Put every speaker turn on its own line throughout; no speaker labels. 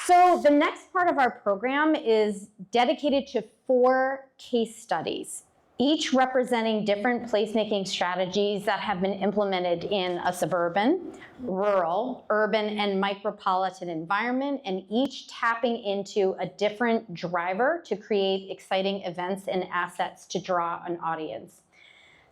So the next part of our program is dedicated to 4 case studies, each representing different placemaking strategies that have been implemented in a suburban, rural, urban, and micropolitan environment, and each tapping into a different driver to create exciting events and assets to draw an audience.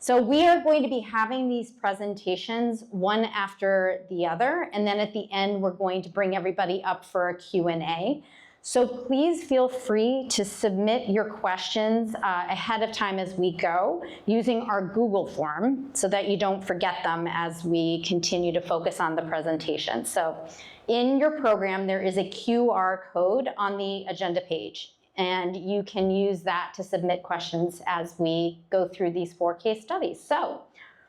So we are going to be having these presentations one after the other, and then at the end we're going to bring everybody up for a Q&A. So please feel free to submit your questions ahead of time as we go using our Google form so that you don't forget them as we continue to focus on the presentation. So in your program there is a QR code on the agenda page, and you can use that to submit questions as we go through these 4 case studies. So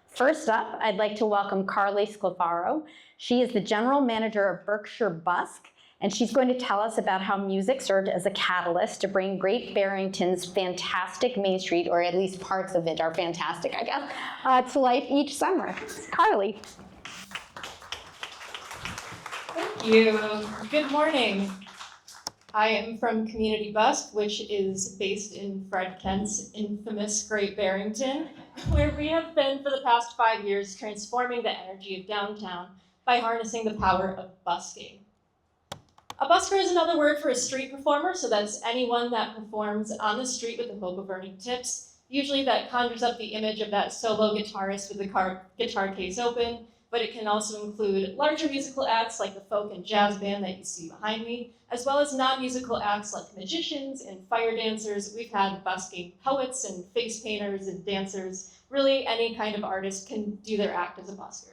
first up, I'd like to welcome Carli Scolforo. She is the general manager of Berkshire Busk, and she's going to tell us about how music served as a catalyst to bring Great Barrington's fantastic Main Street, or at least parts of it are fantastic, I guess, to life each summer. Carli.
Thank you. Good morning. I am from Community Busk, which is based in Fred Kent's infamous Great Barrington, where we have been for the past 5 years transforming the energy of downtown by harnessing the power of busking. A busker is another word for a street performer, so that's anyone that performs on the street with the hope of earning tips. Usually that conjures up the image of that solo guitarist with the guitar case open, but it can also include larger musical acts like the folk and jazz band that you see behind me, as well as non-musical acts like magicians and fire dancers. We've had busking poets and face painters and dancers. Really, any kind of artist can do their act as a busker.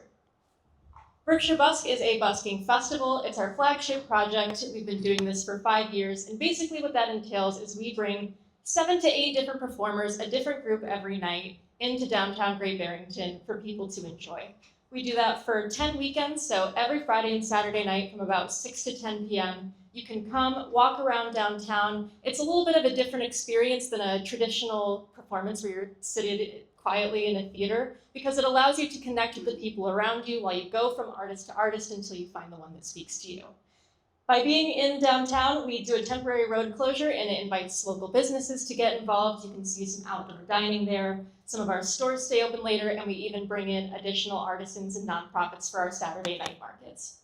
Berkshire Busk is a busking festival. It's our flagship project. We've been doing this for 5 years, and basically what that entails is we bring 7 to 8 different performers, a different group every night, into downtown Great Barrington for people to enjoy. We do that for 10 weekends, so every Friday and Saturday night from about 6 to 10 p.m. You can come, walk around downtown. It's a little bit of a different experience than a traditional performance where you're seated quietly in a theater, because it allows you to connect with the people around you while you go from artist to artist until you find the one that speaks to you. By being in downtown, we do a temporary road closure, and it invites local businesses to get involved. You can see some outdoor dining there. Some of our stores stay open later, and we even bring in additional artisans and nonprofits for our Saturday night markets.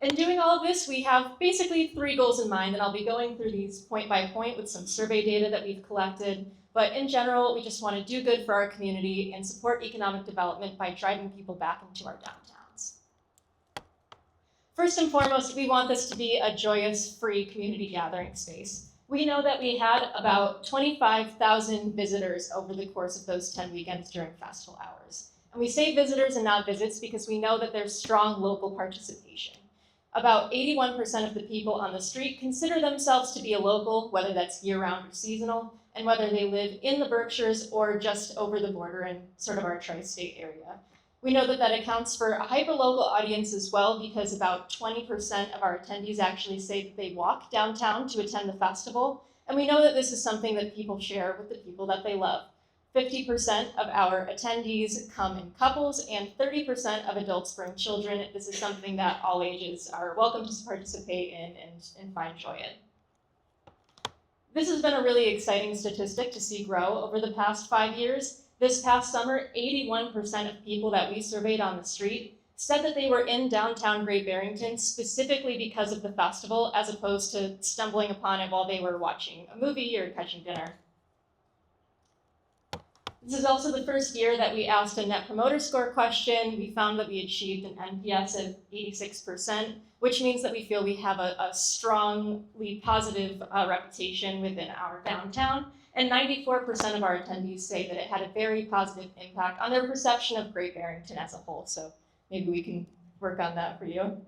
In doing all of this, we have basically 3 goals in mind, and I'll be going through these point by point with some survey data that we've collected. But in general, we just want to do good for our community and support economic development by driving people back into our downtowns. First and foremost, we want this to be a joyous, free community gathering space. We know that we had about 25,000 visitors over the course of those 10 weekends during festival hours. And we say visitors and not visits because we know that there's strong local participation. About 81% of the people on the street consider themselves to be a local, whether that's year-round or seasonal, and whether they live in the Berkshires or just over the border in sort of our tri-state area. We know that that accounts for a hyper-local audience as well, because about 20% of our attendees actually say that they walk downtown to attend the festival, and we know that this is something that people share with the people that they love. 50% of our attendees come in couples, and 30% of adults bring children. This is something that all ages are welcome to participate in and find joy in. This has been a really exciting statistic to see grow over the past 5 years. This past summer, 81% of people that we surveyed on the street said that they were in downtown Great Barrington specifically because of the festival, as opposed to stumbling upon it while they were watching a movie or catching dinner. This is also the first year that we asked a Net Promoter Score question. We found that we achieved an NPS of 86%, which means that we feel we have a strongly positive reputation within our downtown. And 94% of our attendees say that it had a very positive impact on their perception of Great Barrington as a whole. So maybe we can work on that for you.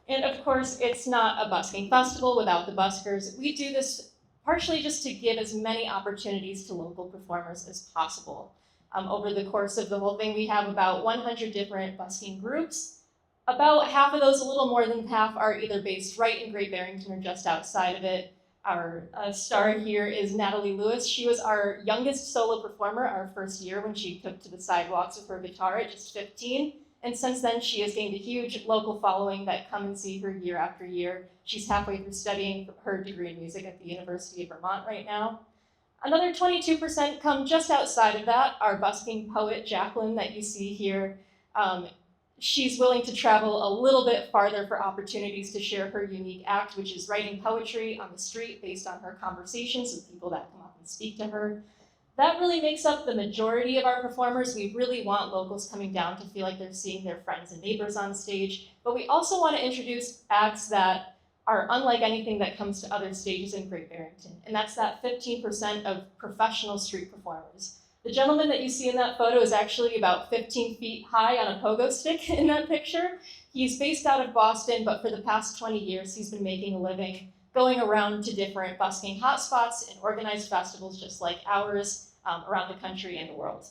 And of course, it's not a busking festival without the buskers. We do this partially just to give as many opportunities to local performers as possible. Over the course of the whole thing, we have about 100 different busking groups. About half of those, a little more than half, are either based right in Great Barrington or just outside of it. Our star here is Natalie Lewis. She was our youngest solo performer our first year when she took to the sidewalks with her guitar at just 15. And since then, she has gained a huge local following that come and see her year after year. She's halfway through studying her degree in music at the University of Vermont right now. Another 22% come just outside of that. Our busking poet, Jacqueline, that you see here, she's willing to travel a little bit farther for opportunities to share her unique act, which is writing poetry on the street based on her conversations with people that come up and speak to her. That really makes up the majority of our performers. We really want locals coming down to feel like they're seeing their friends and neighbors on stage, but we also want to introduce acts that are unlike anything that comes to other stages in Great Barrington, and that's that 15% of professional street performers. The gentleman that you see in that photo is actually about 15 feet high on a pogo stick in that picture. He's based out of Boston, but for the past 20 years, he's been making a living going around to different busking hotspots and organized festivals just like ours around the country and the world.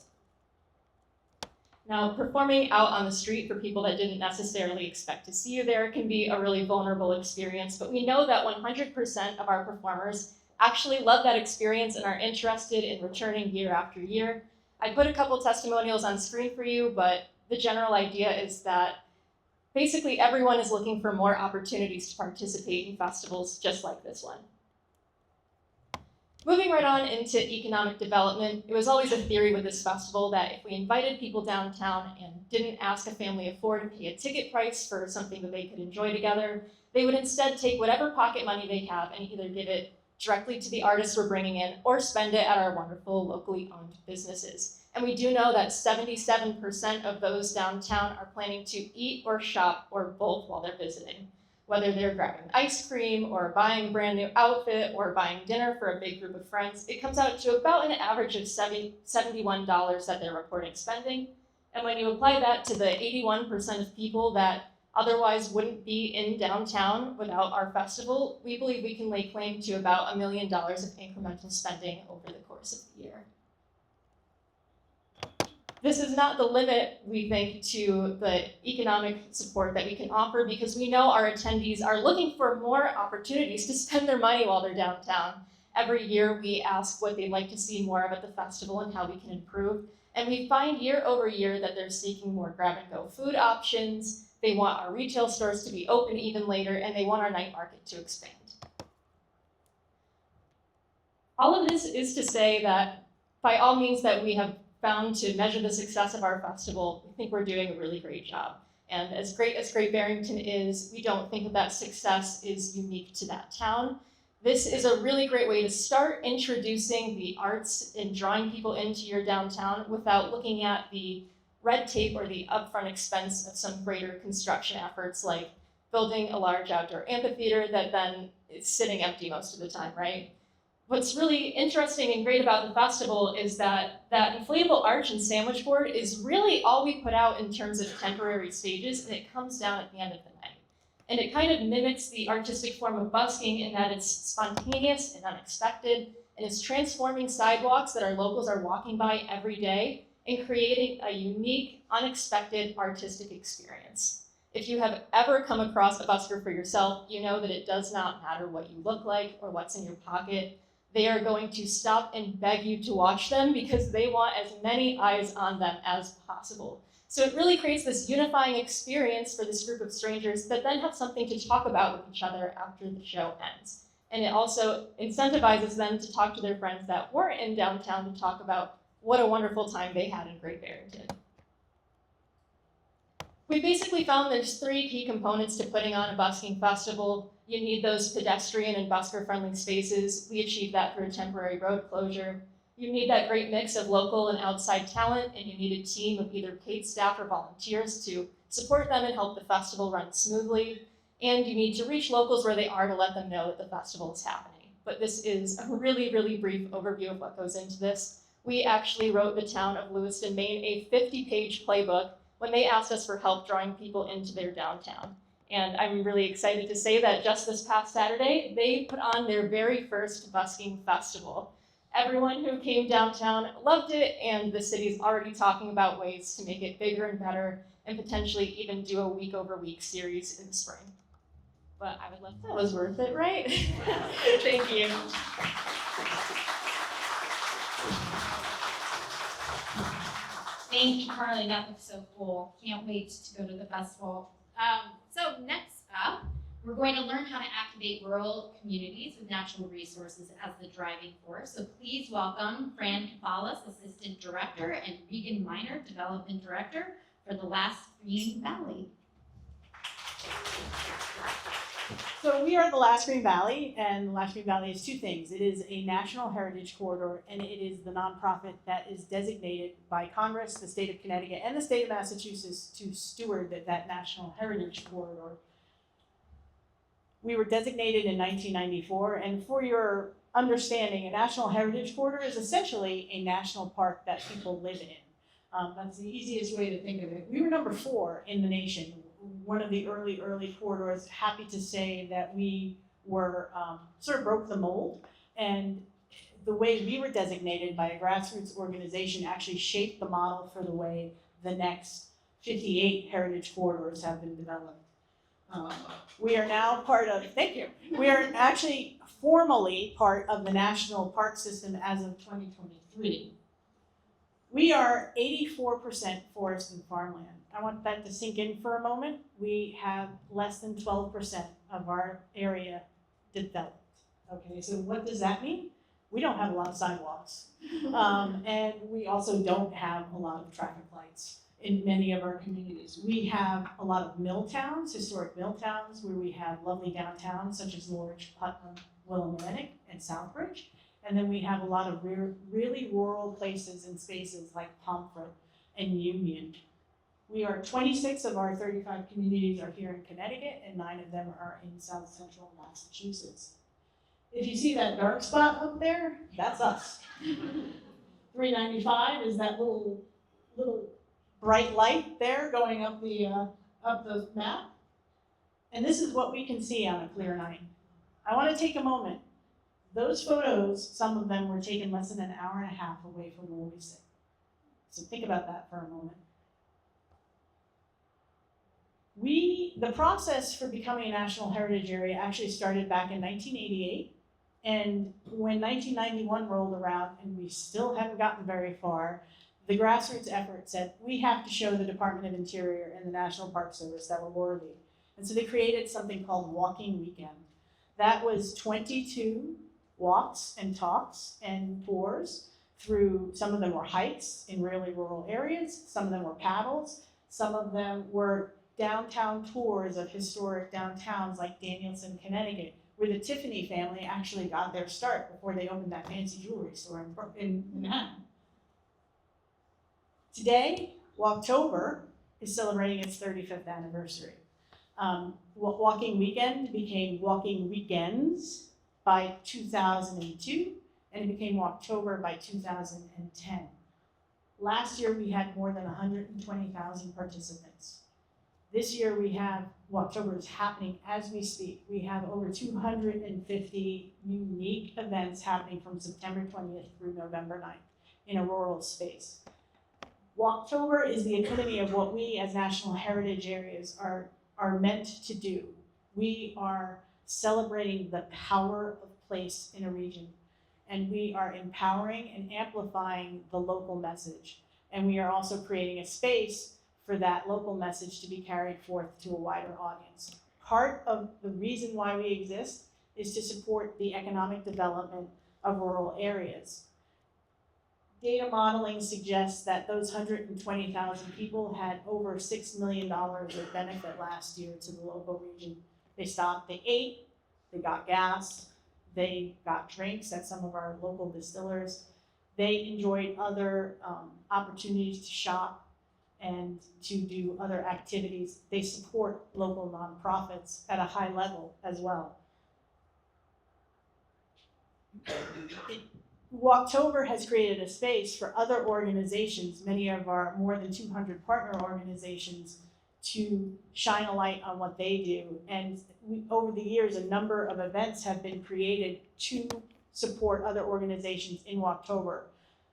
Now, performing out on the street for people that didn't necessarily expect to see you there can be a really vulnerable experience, but we know that 100% of our performers actually love that experience and are interested in returning year after year. I put a couple testimonials on screen for you, but the general idea is that basically everyone is looking for more opportunities to participate in festivals just like this one. Moving right on into economic development, it was always a theory with this festival that if we invited people downtown and didn't ask a family of four to pay a ticket price for something that they could enjoy together, they would instead take whatever pocket money they have and either give it directly to the artists we're bringing in or spend it at our wonderful locally owned businesses. And we do know that 77% of those downtown are planning to eat or shop or both while they're visiting. Whether they're grabbing ice cream or buying a brand new outfit or buying dinner for a big group of friends, it comes out to about an average of $71 that they're reporting spending. And when you apply that to the 81% of people that otherwise wouldn't be in downtown without our festival, we believe we can lay claim to about $1 million of incremental spending over the course of the year. This is not the limit, we think, to the economic support that we can offer because we know our attendees are looking for more opportunities to spend their money while they're downtown. Every year we ask what they'd like to see more of at the festival and how we can improve. And we find year over year that they're seeking more grab-and-go food options, they want our retail stores to be open even later, and they want our night market to expand. All of this is to say that by all means that we have found to measure the success of our festival, we think we're doing a really great job. And as great as Great Barrington is, we don't think that success is unique to that town. This is a really great way to start introducing the arts and drawing people into your downtown without looking at the red tape or the upfront expense of some greater construction efforts like building a large outdoor amphitheater that then is sitting empty most of the time, right? What's really interesting and great about the festival is that that inflatable arch and sandwich board is really all we put out in terms of temporary stages, and it comes down at the end of the night. And it kind of mimics the artistic form of busking in that it's spontaneous and unexpected, and it's transforming sidewalks that our locals are walking by every day and creating a unique, unexpected artistic experience. If you have ever come across a busker for yourself, you know that it does not matter what you look like or what's in your pocket. They are going to stop and beg you to watch them because they want as many eyes on them as possible. So it really creates this unifying experience for this group of strangers that then have something to talk about with each other after the show ends. And it also incentivizes them to talk to their friends that weren't in downtown to talk about what a wonderful time they had in Great Barrington. We basically found there's three key components to putting on a busking festival. You need those pedestrian and busker-friendly spaces. We achieved that through a temporary road closure. You need that great mix of local and outside talent, and you need a team of either paid staff or volunteers to support them and help the festival run smoothly. And you need to reach locals where they are to let them know that the festival is happening. But this is a really, really brief overview of what goes into this. We actually wrote the town of Lewiston, Maine, a 50-page playbook when they asked us for help drawing people into their downtown. And I'm really excited to say that just this past Saturday, they put on their very first busking festival. Everyone who came downtown loved it, and the city's already talking about ways to make it bigger and better, and potentially even do a week-over-week series in the spring. But I would love that. Was worth it, right? Thank you.
Thank you, Carli. That looks so cool. Can't wait to go to the festival. So next up, we're going to learn how to activate rural communities with natural resources as the driving force. So please welcome Fran Kefalas, Assistant Director, and Regan Minor, Development Director for the Last Green Valley.
So we are the Last Green Valley, and the Last Green Valley is two things. It is a national heritage corridor, and it is the nonprofit that is designated by Congress, the state of Connecticut, and the state of Massachusetts to steward that national heritage corridor. We were designated in 1994, and for your understanding, a national heritage corridor is essentially a national park that people live in. That's the easiest way to think of it. We were number 4 in the nation, one of the early corridors. Happy to say that we were sort of broke the mold, and the way we were designated by a grassroots organization actually shaped the model for the way the next 58 heritage corridors have been developed. We are now part of, thank you, we are actually formally part of the National Park System as of 2023. We are 84% forest and farmland. I want that to sink in for a moment. We have less than 12% of our area developed. Okay, so what does that mean? We don't have a lot of sidewalks. And we also don't have a lot of traffic lights in many of our communities. We have a lot of mill towns, historic mill towns, where we have lovely downtowns such as Norwich, Putnam, Willimantic, and Southbridge. And then we have a lot of really rural places and spaces like Pomfret and Union. We are 26 of our 35 communities are here in Connecticut, and 9 of them are in South Central Massachusetts. If you see that dark spot up there, that's us. 395 is that little bright light there going up the map. And this is what we can see on a clear night. I want to take a moment. Those photos, some of them were taken less than an hour and a half away from where we sit. So think about that for a moment. The process for becoming a National Heritage Area actually started back in 1988. And when 1991 rolled around, and we still haven't gotten very far, the grassroots effort said, we have to show the Department of Interior and the National Park Service that we're worthy. And so they created something called Walking Weekend. That was 22 walks and talks and tours through, some of them were hikes in really rural areas, some of them were paddles, some of them were downtown tours of historic downtowns like Danielson, Connecticut, where the Tiffany family actually got their start before they opened that fancy jewelry store in Manhattan. Today, Walktober is celebrating its 35th anniversary. Walking Weekend became Walking Weekends by 2002, and it became Walktober by 2010. Last year, we had more than 120,000 participants. This year, we have, Walktober is happening as we speak. We have over 250 unique events happening from September 20th through November 9th in a rural space. Walktober is the epitome of what we as National Heritage Areas are meant to do. We are celebrating the power of place in a region, and we are empowering and amplifying the local message. And we are also creating a space for that local message to be carried forth to a wider audience. Part of the reason why we exist is to support the economic development of rural areas. Data modeling suggests that those 120,000 people had over $6 million of benefit last year to the local region. They stopped, they ate, they got gas, they got drinks at some of our local distillers. They enjoyed other opportunities to shop and to do other activities. They support local nonprofits at a high level as well. Walktober has created a space for other organizations, many of our more than 200 partner organizations, to shine a light on what they do. And over the years, a number of events have been created to support other organizations in Walktober.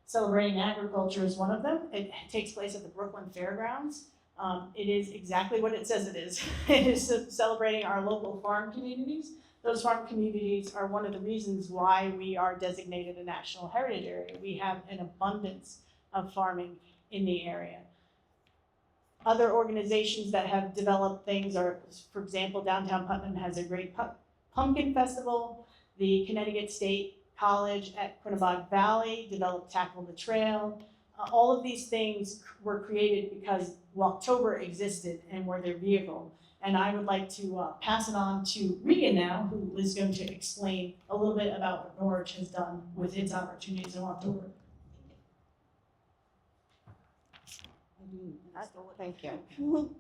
Celebrating Agriculture is one of them. It takes place at the Brooklyn Fairgrounds. It is exactly what it says it is. It is celebrating our local farm communities. Those farm communities are one of the reasons why we are designated a National Heritage Area. We have an abundance of farming in the area. Other organizations that have developed things are, for example, downtown Putnam has a great pumpkin festival. The Connecticut State College at Quinebaug Valley developed Tackle the Trail. All of these things were created because Walktober existed and were their vehicle. And I would like to pass it on to Regan now, who is going to explain a little bit about what Norwich has done with its opportunities in Walktober.
Thank you.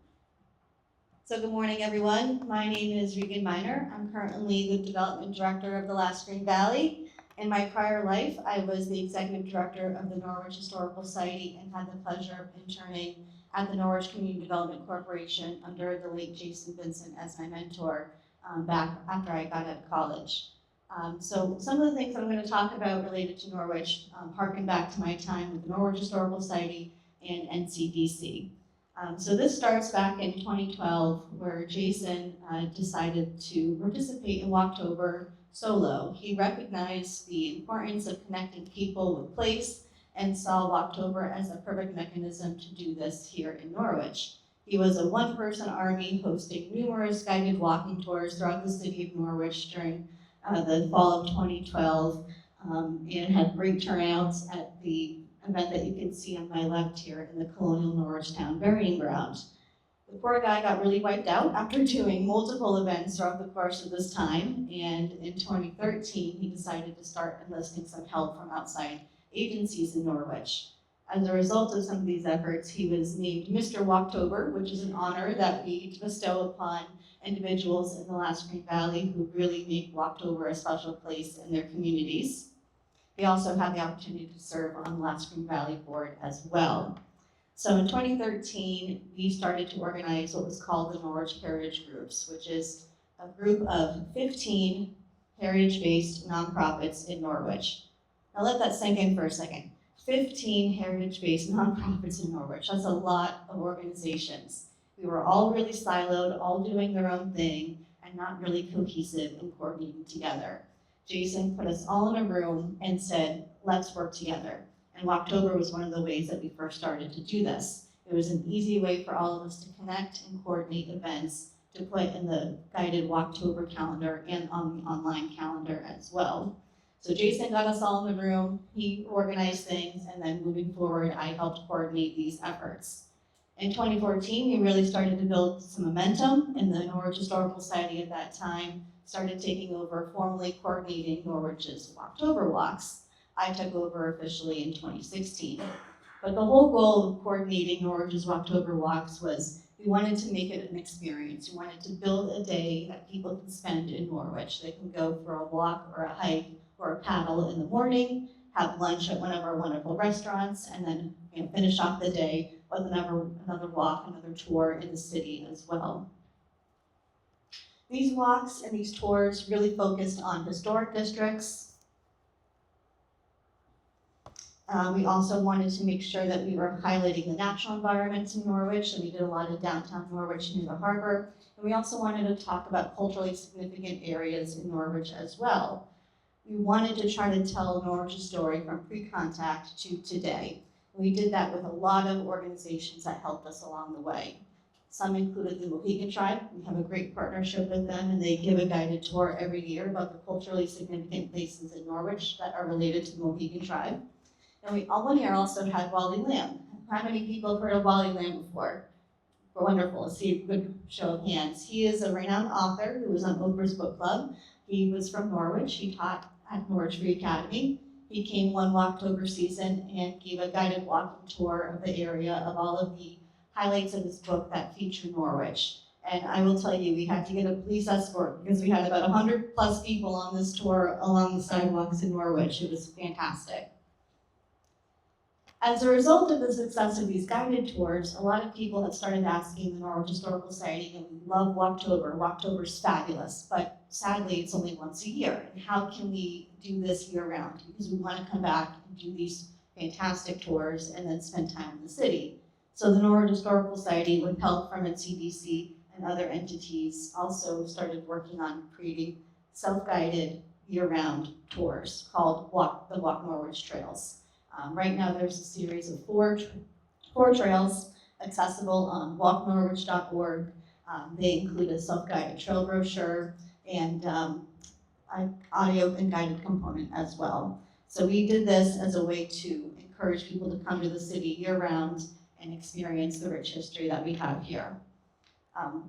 So good morning, everyone. My name is Regan Miner. I'm currently the Development Director of the Last Green Valley. In my prior life, I was the Executive Director of the Norwich Historical Society and had the pleasure of interning at the Norwich Community Development Corporation under the late Jason Vincent as my mentor back after I got out of college. So some of the things I'm going to talk about related to Norwich harken back to my time with the Norwich Historical Society and NCDC. So this starts back in 2012, where Jason decided to participate in Walktober solo. He recognized the importance of connecting people with place and saw Walktober as a perfect mechanism to do this here in Norwich. He was a one-person army hosting numerous guided walking tours throughout the city of Norwich during the fall of 2012 and had great turnouts at the event that you can see on my left here in the Colonial Norwich Town Burying Ground. The poor guy got really wiped out after doing multiple events throughout the course of this time, and in 2013 he decided to start enlisting some help from outside agencies in Norwich. As a result of some of these efforts, he was named Mr. Walktober, which is an honor that we bestow upon individuals in the Last Green Valley who really make Walktober a special place in their communities. We also had the opportunity to serve on the Last Green Valley Board as well. So in 2013, we started to organize what was called the Norwich Heritage Groups, which is a group of 15 heritage-based nonprofits in Norwich. Now let that sink in for a second. 15 heritage-based nonprofits in Norwich. That's a lot of organizations. We were all really siloed, all doing their own thing, and not really cohesive and coordinating together. Jason put us all in a room and said, let's work together. And Walktober was one of the ways that we first started to do this. It was an easy way for all of us to connect and coordinate events to put in the guided Walktober calendar and on the online calendar as well. So Jason got us all in the room, he organized things, and then moving forward, I helped coordinate these efforts. In 2014, we really started to build some momentum, and the Norwich Historical Society at that time started taking over, formally coordinating Norwich's Walktober walks. I took over officially in 2016. But the whole goal of coordinating Norwich's Walktober walks was we wanted to make it an experience. We wanted to build a day that people can spend in Norwich. They can go for a walk or a hike or a paddle in the morning, have lunch at one of our wonderful restaurants, and then finish off the day with another walk, another tour in the city as well. These walks and these tours really focused on historic districts. We also wanted to make sure that we were highlighting the natural environments in Norwich, and we did a lot of downtown Norwich near the harbor. And we also wanted to talk about culturally significant areas in Norwich as well. We wanted to try to tell Norwich's story from pre-contact to today. We did that with a lot of organizations that helped us along the way. Some included the Mohegan Tribe. We have a great partnership with them, and they give a guided tour every year about the culturally significant places in Norwich that are related to the Mohegan Tribe. And we one year also had Wally Lamb. How many people have heard of Wally Lamb before? Wonderful. Let's see a good show of hands. He is a renowned author who was on Oprah's book club. He was from Norwich. He taught at Norwich Free Academy. He came one Walktober season and gave a guided walking tour of the area of all of the highlights of his book that feature Norwich. And I will tell you, we had to get a police escort because we had about 100 plus people on this tour along the sidewalks in Norwich. It was fantastic. As a result of the success of these guided tours, a lot of people have started asking the Norwich Historical Society, and we love Walktober. Walktober's fabulous, but sadly it's only once a year. And how can we do this year round? Because we want to come back and do these fantastic tours and then spend time in the city. So the Norwich Historical Society, with help from NCDC and other entities, also started working on creating self-guided year-round tours called the Walk Norwich Trails. Right now there's a series of 4 4 trails accessible on walknorwich.org. They include a self-guided trail brochure and an audio and guided component as well. So we did this as a way to encourage people to come to the city year-round and experience the rich history that we have here.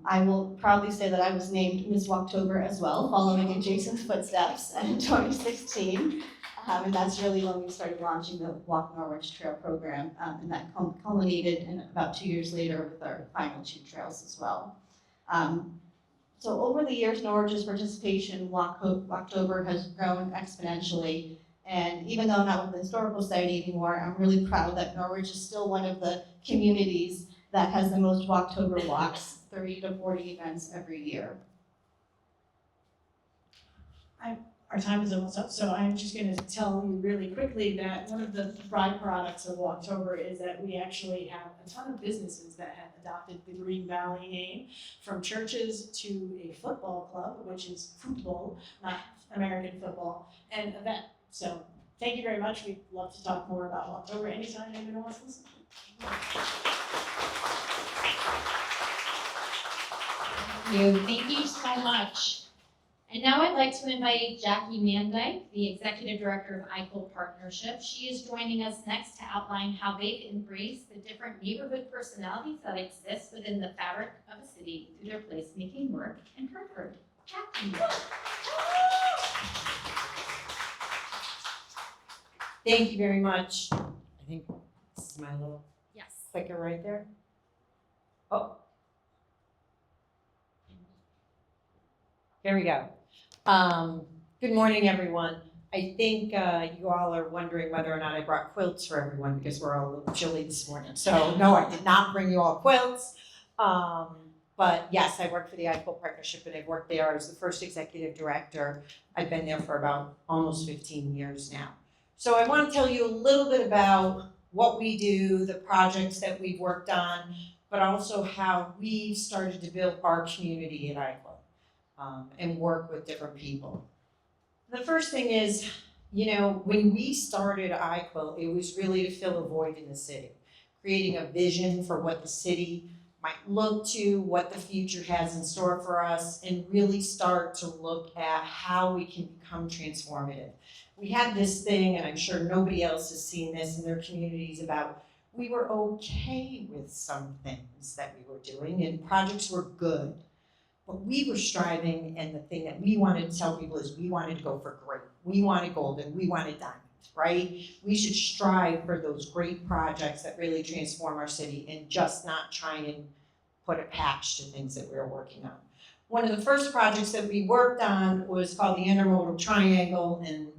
I will proudly say that I was named Miss Walktober as well, following in Jason's footsteps in 2016. And that's really when we started launching the Walk Norwich Trail program, and that culminated in about 2 years later with our final 2 trails as well. So over the years, Norwich's participation in Walktober has grown exponentially. And even though I'm not with the Historical Society anymore, I'm really proud that Norwich is still one of the communities that has the most Walktober walks, 30 to 40 events every year.
Our time is almost up, so I'm just going to tell you really quickly that one of the byproducts of Walktober is that we actually have a ton of businesses that have adopted the Green Valley name, from churches to a football club, which is football, not American football, and event. So thank you very much. We'd love to talk more about Walktober anytime anyone wants to listen.
Thank you so much. And now I'd like to invite Jackie Mandyck, the Executive Director of iQuilt Partnership. She is joining us next to outline how they've embraced the different neighborhood personalities that exist within the fabric of a city through their placemaking work in Hartford. Jackie.
Thank you very much. I think this is my little
Yes.
clicker right there. Oh. There we go. Good morning, everyone. I think you all are wondering whether or not I brought quilts for everyone because we're all a little chilly this morning. So no, I did not bring you all quilts. But yes, I work for the iQuilt Partnership, and I've worked there. I was the first executive director. I've been there for about almost 15 years now. So I want to tell you a little bit about what we do, the projects that we've worked on, but also how we started to build our community at iQuilt. And work with different people. The first thing is, when we started iQuilt, it was really to fill a void in the city, creating a vision for what the city might look to, what the future has in store for us, and really start to look at how we can become transformative. We had this thing, and I'm sure nobody else has seen this in their communities, about we were okay with some things that we were doing, and projects were good. But we were striving, and the thing that we wanted to tell people is we wanted to go for great. We wanted golden, we wanted diamond, right? We should strive for those great projects that really transform our city and just not try and put a patch to things that we were working on. One of the first projects that we worked on was called the Intermodal Triangle, and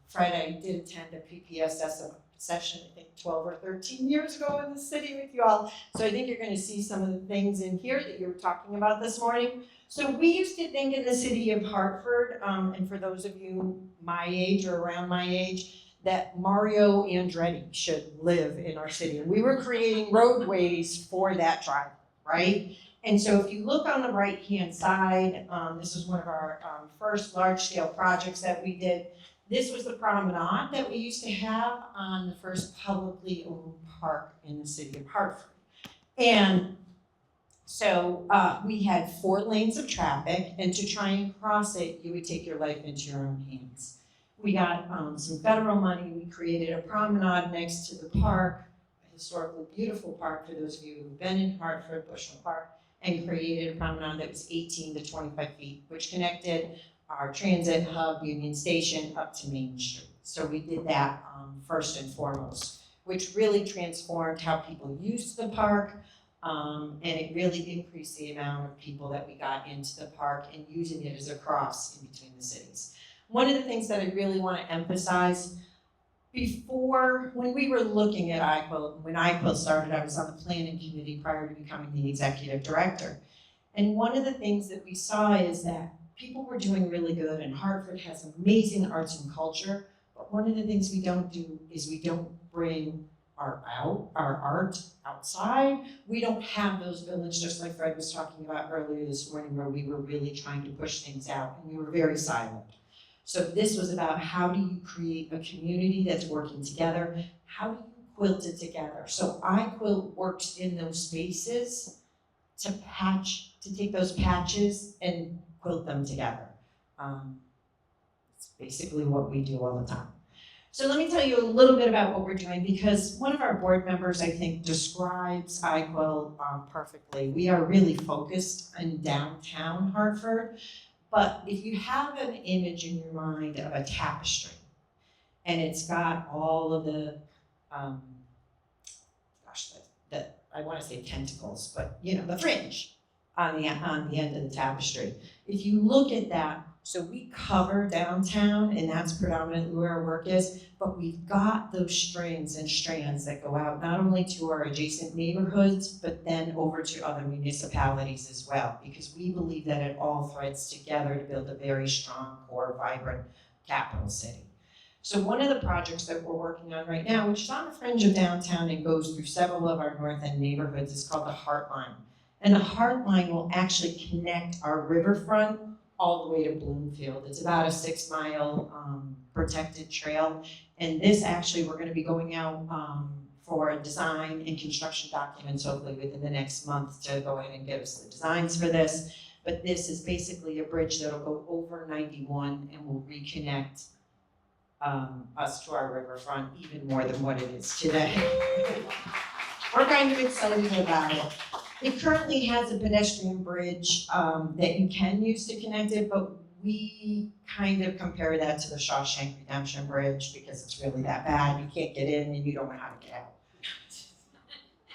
Fred, I did attend a PPSS session, I think 12 or 13 years ago in the city with you all. So I think you're going to see some of the things in here that you were talking about this morning. So we used to think in the city of Hartford, and for those of you my age or around my age, that Mario Andretti should live in our city. And we were creating roadways for that driver, right? And so if you look on the right-hand side, this is one of our first large-scale projects that we did. This was the promenade that we used to have on the first publicly owned park in the city of Hartford. And so we had 4 lanes of traffic, and to try and cross it, you would take your life into your own hands. We got some federal money. We created a promenade next to the park, a historically beautiful park for those of you who've been in Hartford, Bushel Park, and created a promenade that was 18 to 25 feet, which connected our transit hub, Union Station, up to Main Street. So we did that first and foremost, which really transformed how people used the park, and it really increased the amount of people that we got into the park and using it as a cross in between the cities. One of the things that I really want to emphasize, when we were looking at iQuilt, when iQuilt started, I was on the planning committee prior to becoming the executive director. And one of the things that we saw is that people were doing really good, and Hartford has amazing arts and culture, but one of the things we don't do is we don't bring our art outside. We don't have those villages, just like Fred was talking about earlier this morning, where we were really trying to push things out, and we were very silent. So this was about how do you create a community that's working together? How do you quilted together. So iQuilt works in those spaces to take those patches and quilt them together. It's basically what we do all the time. So let me tell you a little bit about what we're doing, because one of our board members, I think, describes iQuilt perfectly. We are really focused in downtown Hartford, but if you have an image in your mind of a tapestry, and it's got all of the, I want to say tentacles, but you know, the fringe on the end of the tapestry. If you look at that, so we cover downtown, and that's predominantly where our work is, but we've got those strings and strands that go out not only to our adjacent neighborhoods, but then over to other municipalities as well, because we believe that it all threads together to build a very strong, core, vibrant capital city. So one of the projects that we're working on right now, which is on the fringe of downtown and goes through several of our North End neighborhoods, is called the Heartline. And the Heartline will actually connect our riverfront all the way to Bloomfield. It's about a 6-mile protected trail. And this actually, we're gonna be going out for design and construction documents hopefully within the next month to go ahead and give us the designs for this. But this is basically a bridge that'll go over 91 and will reconnect us to our riverfront even more than what it is today. We're kind of excited about it. It currently has a pedestrian bridge that you can use to connect it, but we kind of compare that to the Shawshank Redemption Bridge because it's really that bad. You can't get in and you don't know how to get out.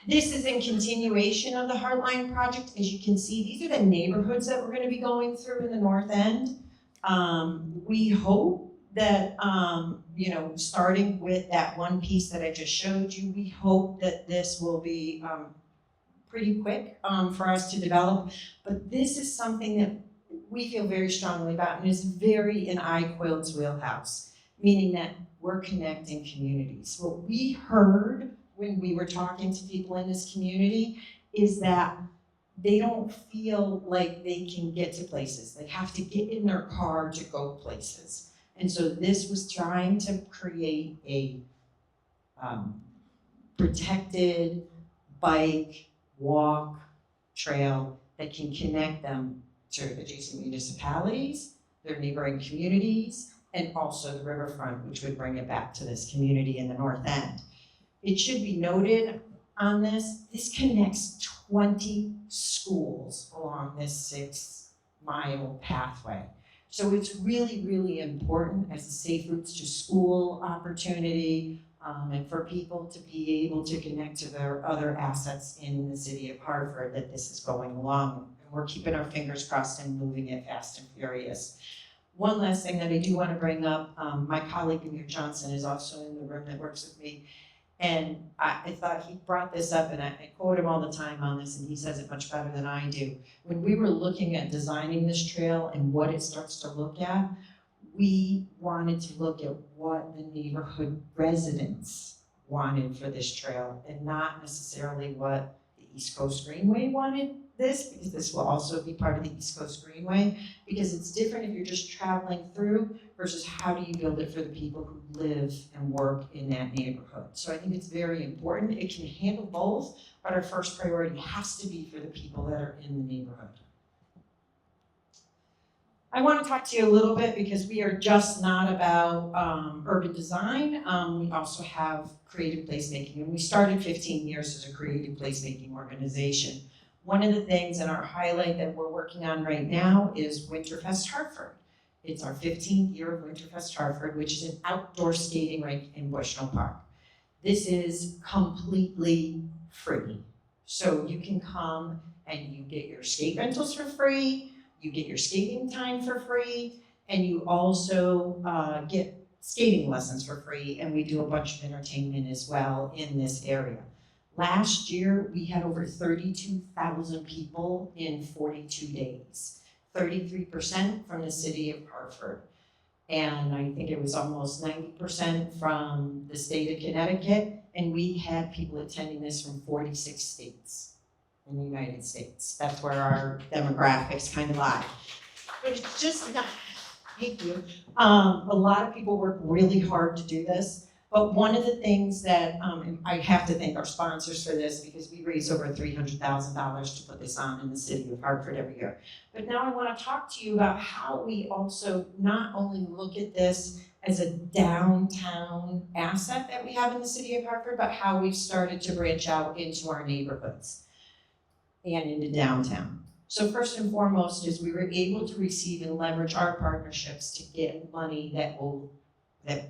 This is in continuation of the Heartline project. As you can see, these are the neighborhoods that we're going to be going through in the North End. We hope that, you know, starting with that one piece that I just showed you, we hope that this will be pretty quick for us to develop. But this is something that we feel very strongly about and is very in iQuilt's wheelhouse, meaning that we're connecting communities. What we heard when we were talking to people in this community is that they don't feel like they can get to places. They have to get in their car to go places. And so this was trying to create a protected bike, walk, trail that can connect them to adjacent municipalities, their neighboring communities, and also the riverfront, which would bring it back to this community in the North End. It should be noted on this connects 20 schools along this 6-mile pathway. So it's really, really important as a safe routes to school opportunity and for people to be able to connect to their other assets in the city of Hartford that this is going along. And we're keeping our fingers crossed and moving it fast and furious. One last thing that I do want to bring up, my colleague Amir Johnson is also in the room that works with me. And I thought he brought this up, and I quote him all the time on this, and he says it much better than I do. When we were looking at designing this trail and what it starts to look at, we wanted to look at what the neighborhood residents wanted for this trail and not necessarily what the East Coast Greenway wanted this, because this will also be part of the East Coast Greenway, because it's different if you're just traveling through versus how do you build it for the people who live and work in that neighborhood. So I think it's very important. It can handle both, but our first priority has to be for the people that are in the neighborhood. I want to talk to you a little bit because we are just not about urban design. We also have creative placemaking, and we started 15 years as a creative placemaking organization. One of the things in our highlight that we're working on right now is Winterfest Hartford. It's our 15th year of Winterfest Hartford, which is an outdoor skating rink in Bushnell Park. This is completely free. So you can come and you get your skate rentals for free, you get your skating time for free, and you also get skating lessons for free, and we do a bunch of entertainment as well in this area. Last year, we had over 32,000 people in 42 days, 33% from the city of Hartford. And I think it was almost 90% from the state of Connecticut, and we had people attending this from 46 states in the United States. That's where our demographics kind of lie. But it's just not, thank you. A lot of people work really hard to do this. But one of the things that, and I have to thank our sponsors for this because we raise over $300,000 to put this on in the city of Hartford every year. But now I want to talk to you about how we also not only look at this as a downtown asset that we have in the city of Hartford, but how we've started to branch out into our neighborhoods and into downtown. So first and foremost is we were able to receive and leverage our partnerships to get money that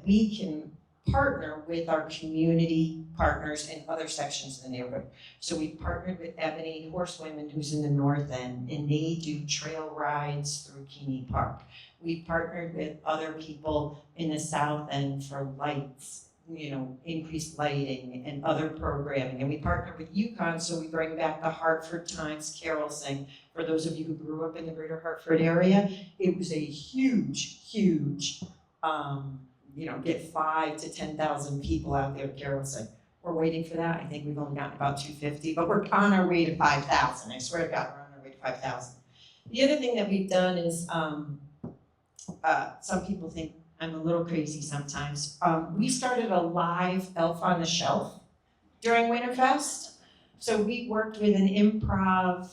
we can partner with our community partners in other sections of the neighborhood. So we partnered with Ebony Horsewomen, who's in the north end, and they do trail rides through Keeney Park. We partnered with other people in the south end for lights, increased lighting and other programming. And we partnered with UConn, so we bring back the Hartford Times Carol Sing. For those of you who grew up in the greater Hartford area, it was a huge, get 5,000 to 10,000 people out there to carol sing. We're waiting for that. I think we've only gotten about 250, but we're on our way to 5,000. I swear to God, we're on our way to 5,000. The other thing that we've done is, some people think I'm a little crazy sometimes. We started a live Elf on the Shelf during Winterfest. So we worked with an improv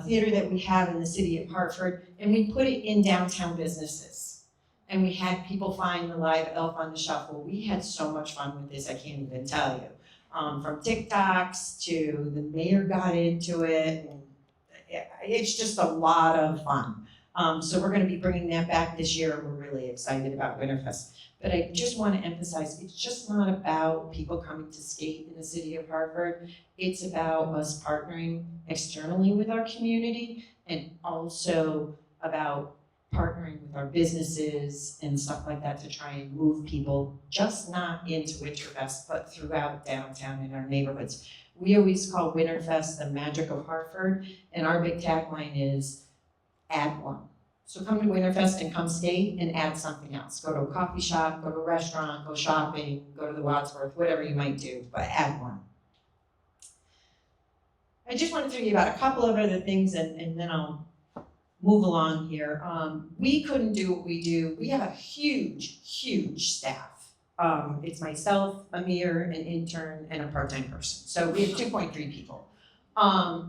theater that we have in the city of Hartford, and we put it in downtown businesses. And we had people find the live Elf on the Shelf. Well, we had so much fun with this, I can't even tell you. From TikToks to the mayor got into it, and it's just a lot of fun. So we're gonna be bringing that back this year, and we're really excited about Winterfest. But I just wanna emphasize, it's just not about people coming to skate in the city of Hartford. It's about us partnering externally with our community and also about partnering with our businesses and stuff like that to try and move people just not into Winterfest, but throughout downtown in our neighborhoods. We always call Winterfest the magic of Hartford, and our big tagline is add one. So come to Winterfest and come skate and add something else. Go to a coffee shop, go to a restaurant, go shopping, go to the Wadsworth, whatever you might do, but add one. I just want to tell you about a couple of other things and then I'll move along here. We couldn't do what we do. We have a huge staff. It's myself, Amir, an intern, and a part-time person. So we have 2.3 people.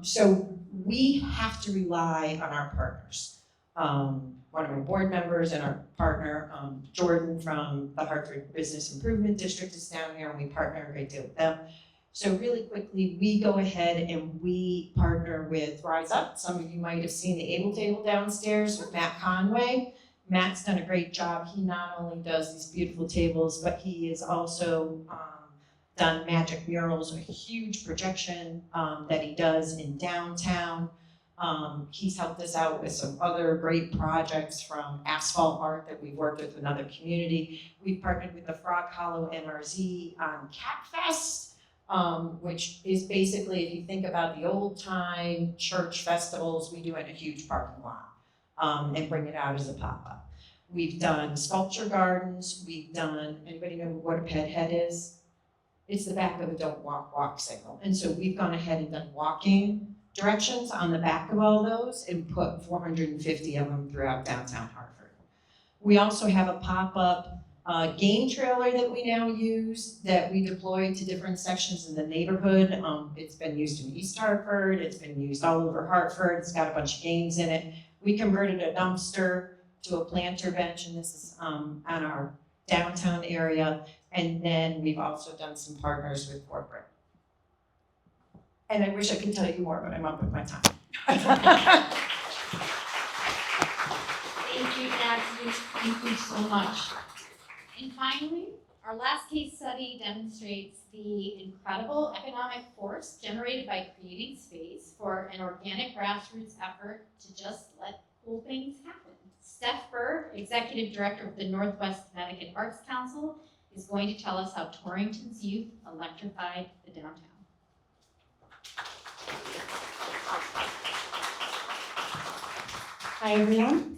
So we have to rely on our partners. One of my board members and our partner, Jordan from the Hartford Business Improvement District is down here, and we partner a great deal with them. So really quickly, we go ahead and we partner with Rise Up. Some of you might have seen the Able Table downstairs with Matt Conway. Matt's done a great job. He not only does these beautiful tables, but he has also done magic murals, a huge projection that he does in downtown. He's helped us out with some other great projects from asphalt art that we've worked with another community. We've partnered with the Frog Hollow NRZ on Cat Fest. Which is basically, if you think about the old time church festivals, we do it in a huge parking lot and bring it out as a pop-up. We've done sculpture gardens. We've done, anybody know what a ped head is? It's the back of a don't walk signal. And so we've gone ahead and done walking directions on the back of all those and put 450 of them throughout downtown Hartford. We also have a pop-up game trailer that we now use that we deploy to different sections of the neighborhood. It's been used in East Hartford, it's been used all over Hartford, it's got a bunch of games in it. We converted a dumpster to a planter bench, and this is on our downtown area. And then we've also done some partners with corporate. And I wish I could tell you more, but I'm up with my time.
Thank you, Jackie. Thank you so much. And finally, our last case study demonstrates the incredible economic force generated by creating space for an organic grassroots effort to just let cool things happen. Steph Burr, Executive Director of the Northwest Connecticut Arts Council, is going to tell us how Torrington's youth electrified the downtown.
Hi, everyone.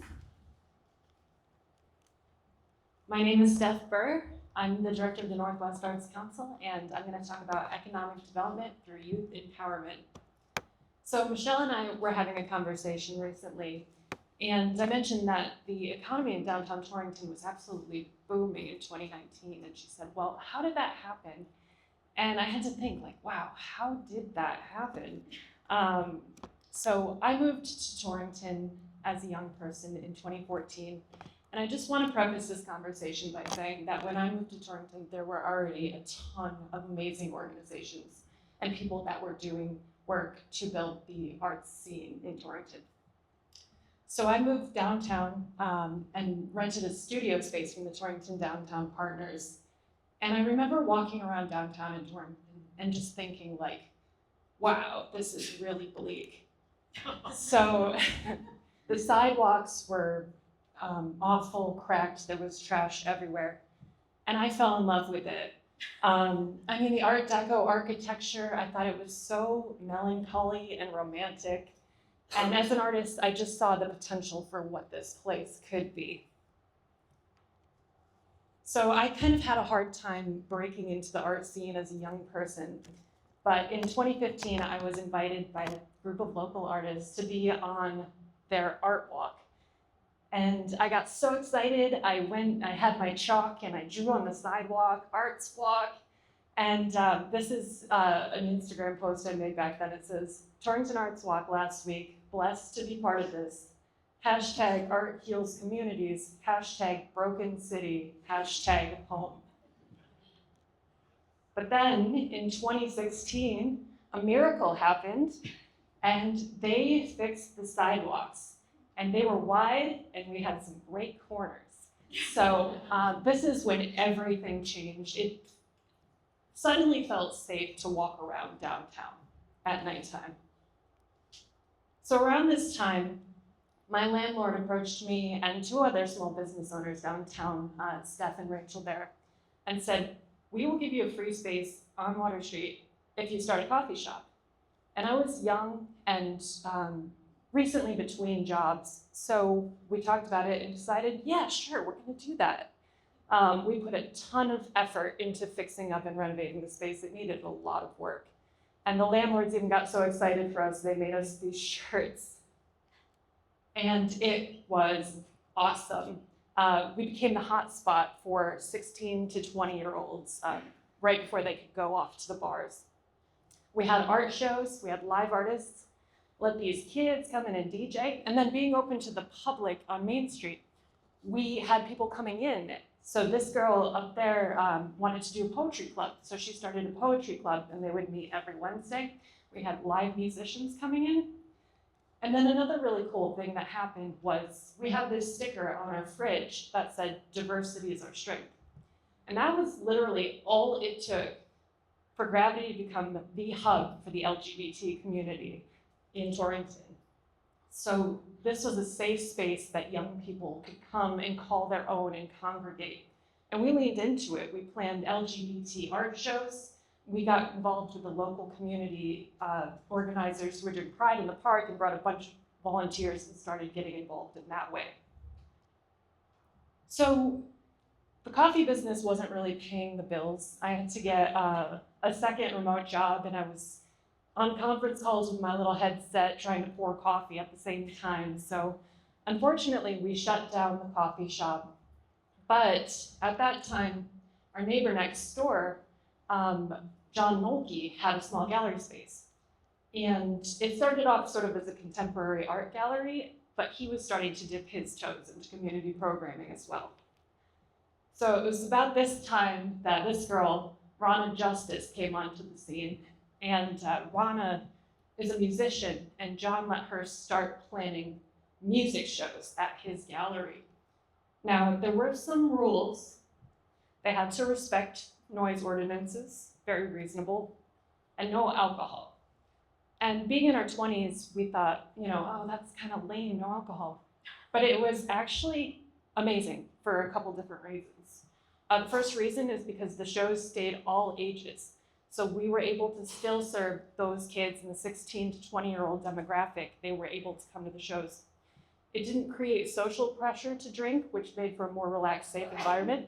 My name is Steph Burr. I'm the director of the Northwest Arts Council, and I'm going to talk about economic development through youth empowerment. So Michelle and I were having a conversation recently, And I mentioned that the economy in downtown Torrington was absolutely booming in 2019. And she said, well, how did that happen? And I had to think, like, wow, how did that happen? So I moved to Torrington as a young person in 2014. And I just want to preface this conversation by saying that when I moved to Torrington, there were already a ton of amazing organizations and people that were doing work to build the arts scene in Torrington. So I moved downtown and rented a studio space from the Torrington Downtown Partners. And I remember walking around downtown in Torrington and just thinking, like, wow, this is really bleak. So the sidewalks were awful, cracked, there was trash everywhere. And I fell in love with it. I mean, the Art Deco architecture, I thought it was so melancholy and romantic. And as an artist, I just saw the potential for what this place could be. So I kind of had a hard time breaking into the art scene as a young person. But in 2015, I was invited by a group of local artists to be on their art walk. And I got so excited, I had my chalk and I drew on the sidewalk, arts walk. And this is an Instagram post I made back then. It says, Torrington Arts Walk last week, blessed to be part of this. Hashtag art heals communities, hashtag broken city, hashtag home. But then in 2016, a miracle happened and they fixed the sidewalks. And they were wide, and we had some great corners. So this is when everything changed. It suddenly felt safe to walk around downtown at nighttime. So around this time, my landlord approached me and two other small business owners downtown, Steph and Rachel there, and said, we will give you a free space on Water Street if you start a coffee shop. And I was young and recently between jobs, so we talked about it and decided, yeah, sure, we're gonna do that. We put a ton of effort into fixing up and renovating the space. It needed a lot of work. And the landlords even got so excited for us, they made us these shirts. And it was awesome. We became the hot spot for 16 to 20-year-olds right before they could go off to the bars. We had art shows, we had live artists, let these kids come in and DJ, and then being open to the public on Main Street, we had people coming in. So this girl up there wanted to do a poetry club, so she started a poetry club, and they would meet every Wednesday. We had live musicians coming in. And then another really cool thing that happened was we had this sticker on our fridge that said, diversity is our strength. And that was literally all it took for Gravity to become the hub for the LGBT community in Torrington. So this was a safe space that young people could come and call their own and congregate. And we leaned into it. We planned LGBT art shows. We got involved with the local community organizers who were doing Pride in the Park and brought a bunch of volunteers and started getting involved in that way. So the coffee business wasn't really paying the bills. I had to get a second remote job, and I was on conference calls with my little headset trying to pour coffee at the same time. So unfortunately, we shut down the coffee shop. But at that time, our neighbor next door, John Nolke, had a small gallery space. And it started off sort of as a contemporary art gallery, but he was starting to dip his toes into community programming as well. So it was about this time that this girl, Rana Justice, came onto the scene. And Rana is a musician, and John let her start planning music shows at his gallery. Now, there were some rules. They had to respect noise ordinances, very reasonable, and no alcohol. And being in our 20s, we thought, oh, that's kind of lame, no alcohol. But it was actually amazing for a couple different reasons. The first reason is because the shows stayed all ages. So we were able to still serve those kids in the 16 to 20-year-old demographic. They were able to come to the shows. It didn't create social pressure to drink, which made for a more relaxed, safe environment.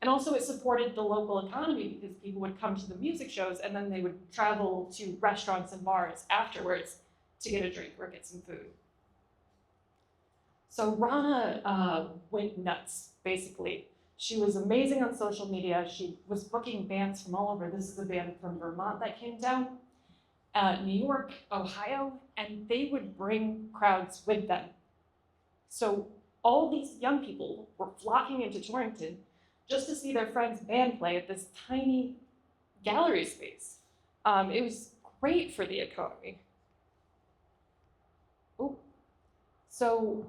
And also it supported the local economy because people would come to the music shows and then they would travel to restaurants and bars afterwards to get a drink or get some food. So Rana went nuts, basically. She was amazing on social media. She was booking bands from all over. This is a band from Vermont that came down, New York, Ohio, and they would bring crowds with them. So all these young people were flocking into Torrington just to see their friend's band play at this tiny gallery space. It was great for the economy. Ooh. So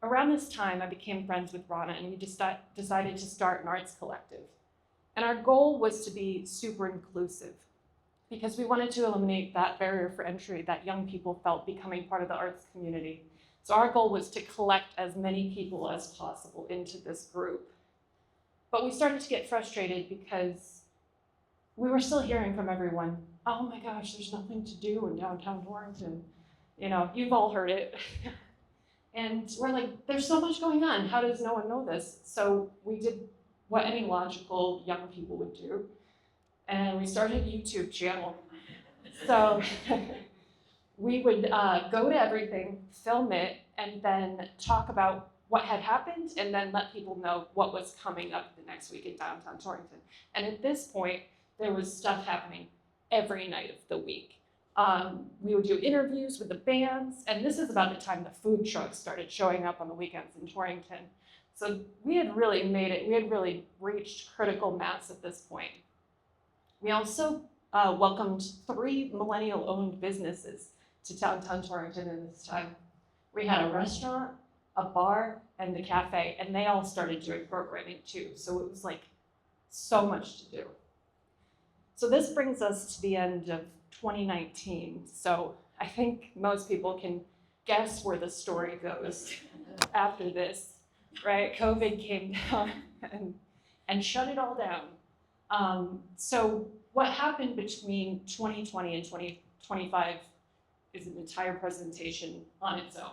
around this time, I became friends with Rana, and we decided to start an arts collective. And our goal was to be super inclusive, because we wanted to eliminate that barrier for entry that young people felt becoming part of the arts community. So our goal was to collect as many people as possible into this group. But we started to get frustrated because we were still hearing from everyone, oh my gosh, there's nothing to do in downtown Torrington. You know, you've all heard it. And we're like, there's so much going on. How does no one know this? So we did what any logical young people would do. And we started a YouTube channel. So we would go to everything, film it, and then talk about what had happened, and then let people know what was coming up the next week in downtown Torrington. And at this point, there was stuff happening every night of the week. We would do interviews with the bands, and this is about the time the food trucks started showing up on the weekends in Torrington. So we had really made it, we had really reached critical mass at this point. We also welcomed 3 millennial-owned businesses to downtown Torrington in this time. We had a restaurant, a bar, and a cafe, and they all started doing programming too. So it was like so much to do. So this brings us to the end of 2019. So I think most people can guess where the story goes after this, right? COVID came down and shut it all down. So what happened between 2020 and 2025 is an entire presentation on its own.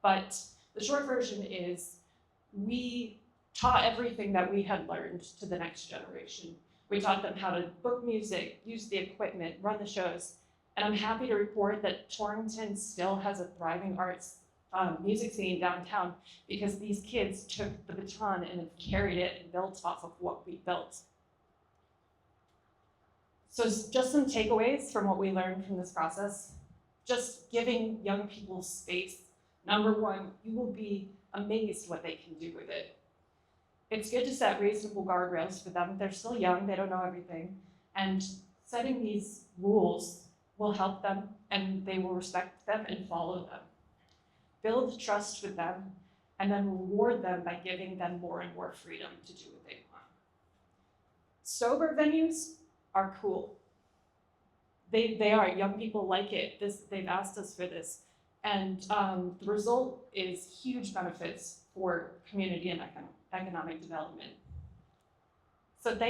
But the short version is we taught everything that we had learned to the next generation. We taught them how to book music, use the equipment, run the shows. And I'm happy to report that Torrington still has a thriving arts music scene downtown, because these kids took the baton and have carried it and built off of what we built. So just some takeaways from what we learned from this process. Just giving young people space. Number one, you will be amazed what they can do with it. It's good to set reasonable guardrails for them. They're still young, they don't know everything. And setting these rules will help them, and they will respect them and follow them. Build trust with them, and then reward them by giving them more and more freedom to do what they want. Sober venues are cool. They are, young people like it. They've asked us for this. And the result is huge benefits for community and economic development. So thank